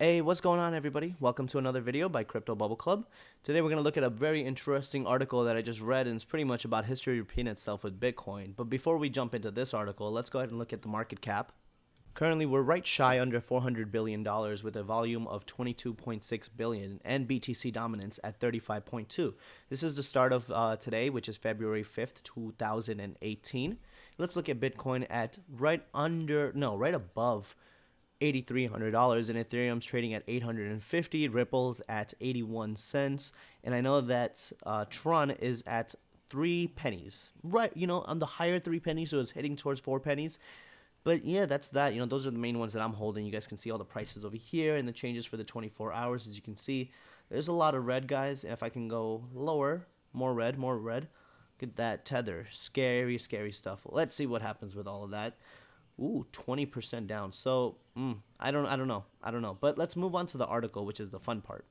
Hey, what's going on, everybody? Welcome to another video by Crypto Bubble Club. Today we're going to look at a very interesting article that I just read, and it's pretty much about history repeating itself with Bitcoin. But before we jump into this article, let's go ahead and look at the market cap. Currently, we're right shy under $400 billion with a volume of 22.6 billion and BTC dominance at 35.2. This is the start of today, which is February 5th, 2018. Let's look at Bitcoin at right above $8,300, and Ethereum's trading at 850, Ripple's at 81 cents, and I know that Tron is at 3 pennies, right? On the higher 3 pennies, so it's heading towards 4 pennies. But yeah, that's that. Those are the main ones that I'm holding. You guys can see all the prices over here and the changes for the 24 hours. As you can see, there's a lot of red, guys. If I can go lower, more red, more red. Look at that tether. Scary, scary stuff. Let's see what happens with all of that. Ooh, 20% down. So, I don't know. But let's move on to the article, which is the fun part.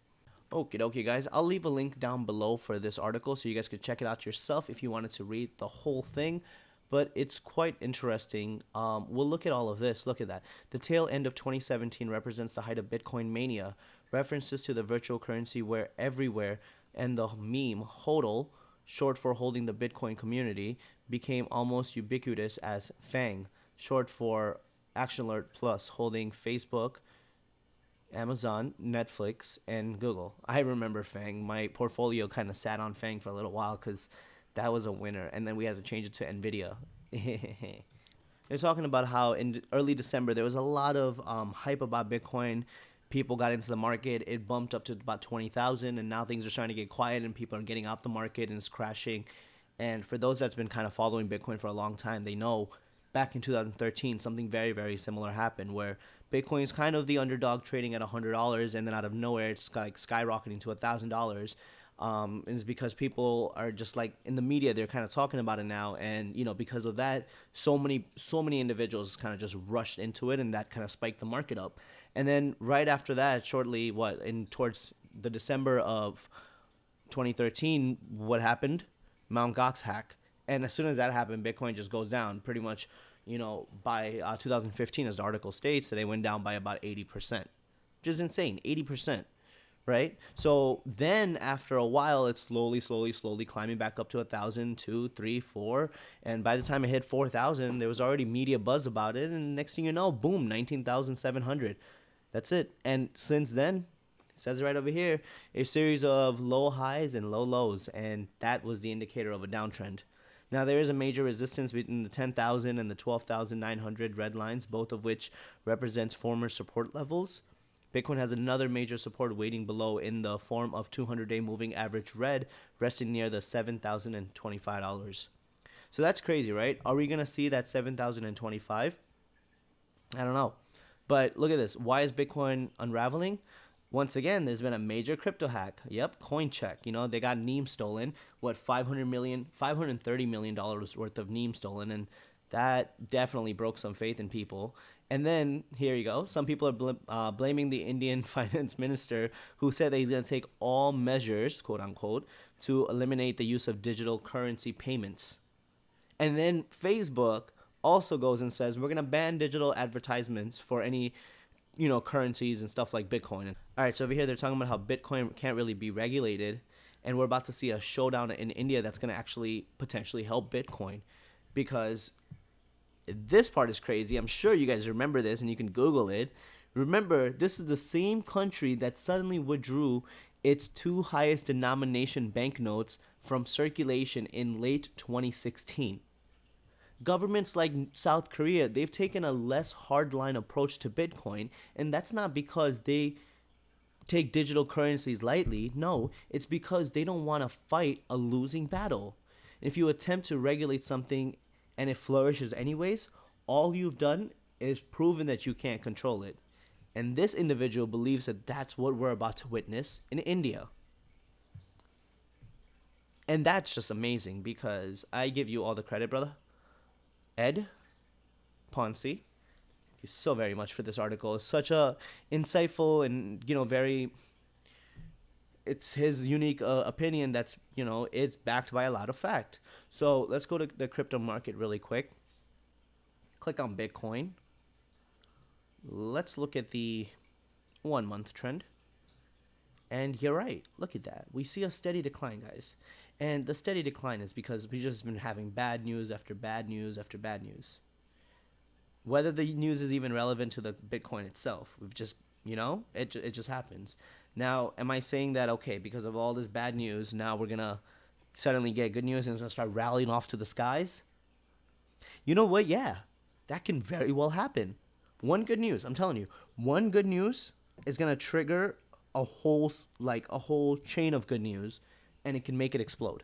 Okay, guys. I'll leave a link down below for this article so you guys could check it out yourself if you wanted to read the whole thing. But it's quite interesting. We'll look at all of this. Look at that. The tail end of 2017 represents the height of Bitcoin mania. References to the virtual currency were everywhere, and the meme HODL, short for holding the Bitcoin community, became almost ubiquitous as FANG, short for Action Alert Plus, holding Facebook, Amazon, Netflix, and Google. I remember FANG. My portfolio kind of sat on FANG for a little while because that was a winner, and then we had to change it to NVIDIA. They're talking about how in early December there was a lot of hype about Bitcoin. People got into the market. It bumped up to about 20,000, and now things are starting to get quiet, and people are getting out the market, and it's crashing. And for those that's been kind of following Bitcoin for a long time, they know back in 2013 something very, very similar happened, where Bitcoin is kind of the underdog trading at $100, and then out of nowhere it's like skyrocketing to $1,000. And it's because people are just like in the media, they're kind of talking about it now, and because of that, so many individuals kind of just rushed into it, and that kind of spiked the market up. And then right after that, shortly towards the December of 2013, what happened? Mt. Gox hack. And as soon as that happened, Bitcoin just goes down pretty much. By 2015, as the article states, that they went down by about 80%, which is insane. 80%. Right? So then after a while, it's slowly climbing back up to 1,000, 2, 3, 4. And by the time it hit 4,000, there was already media buzz about it. And next thing you know, boom, 19,700. That's it. And since then, it says right over here, a series of low highs and low lows. And that was the indicator of a downtrend. Now, there is a major resistance between the 10,000 and the 12,900 red lines, both of which represents former support levels. Bitcoin has another major support waiting below in the form of 200-day moving average red, resting near the $7,025. So that's crazy, right? Are we going to see that 7,025? I don't know. But look at this. Why is Bitcoin unraveling? Once again, there's been a major crypto hack. Yep, CoinCheck. They got NEEM stolen. What, $530 million worth of NEEM stolen, and that definitely broke some faith in people. And then, here you go. Some people are blaming the Indian finance minister, who said that he's going to take all measures, quote unquote, to eliminate the use of digital currency payments. And then Facebook also goes and says, we're going to ban digital advertisements for any, currencies and stuff like Bitcoin. All right, so over here, they're talking about how Bitcoin can't really be regulated. And we're about to see a showdown in India that's going to actually potentially help Bitcoin, because this part is crazy. I'm sure you guys remember this, and you can Google it. Remember, this is the same country that suddenly withdrew its 2 highest denomination banknotes from circulation in late 2016. Governments like South Korea, they've taken a less hardline approach to Bitcoin, and that's not because they take digital currencies lightly. No, it's because they don't want to fight a losing battle. If you attempt to regulate something and it flourishes anyways, all you've done is proven that you can't control it. And this individual believes that that's what we're about to witness in India. And that's just amazing, because I give you all the credit, brother. Ed Ponce, thank you so very much for this article. It's such a insightful and, very, it's his unique opinion that's, it's backed by a lot of fact. So let's go to the crypto market really quick. Click on Bitcoin. Let's look at the 1 month trend. And you're right. Look at that. We see a steady decline, guys. And the steady decline is because we've just been having bad news after bad news after bad news. Whether the news is even relevant to the Bitcoin itself, we've just, it just happens. Now, am I saying that, okay, because of all this bad news, now we're going to suddenly get good news and it's going to start rallying off to the skies? You know what? Yeah, that can very well happen. One good news, I'm telling you, one good news is going to trigger a whole chain of good news, and it can make it explode,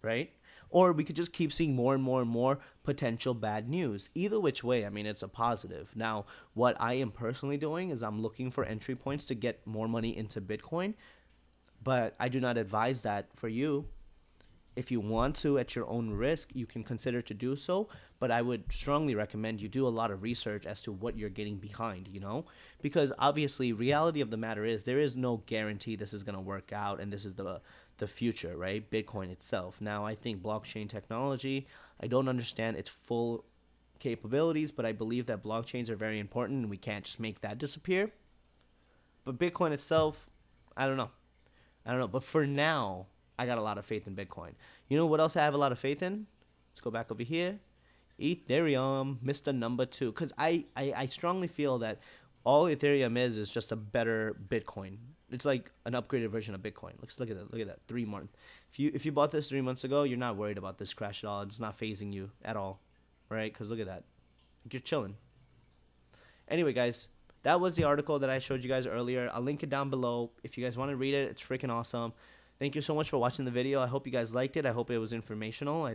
right? Or we could just keep seeing more and more and more potential bad news. Either which way, I mean, it's a positive. Now, what I am personally doing is I'm looking for entry points to get more money into Bitcoin, but I do not advise that for you. If you want to at your own risk, you can consider to do so, but I would strongly recommend you do a lot of research as to what you're getting behind, because obviously reality of the matter is there is no guarantee this is going to work out and this is the future, right? Bitcoin itself. Now, I think blockchain technology, I don't understand its full capabilities, but I believe that blockchains are very important and we can't just make that disappear. But Bitcoin itself, I don't know. But for now, I got a lot of faith in Bitcoin. You know what else I have a lot of faith in? Let's go back over here. Ethereum, Mr. Number 2. Because I strongly feel that all Ethereum is just a better Bitcoin. It's like an upgraded version of Bitcoin. Let's look at that. Look at that. 3 months. If you bought this 3 months ago, you're not worried about this crash at all. It's not phasing you at all, right? Because look at that. You're chilling. Anyway, guys, that was the article that I showed you guys earlier. I'll link it down below. If you guys want to read it, it's freaking awesome. Thank you so much for watching the video. I hope you guys liked it. I hope it was informational.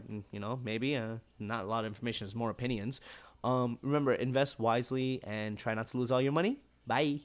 Maybe not a lot of information. It's more opinions. Remember, invest wisely and try not to lose all your money. Bye.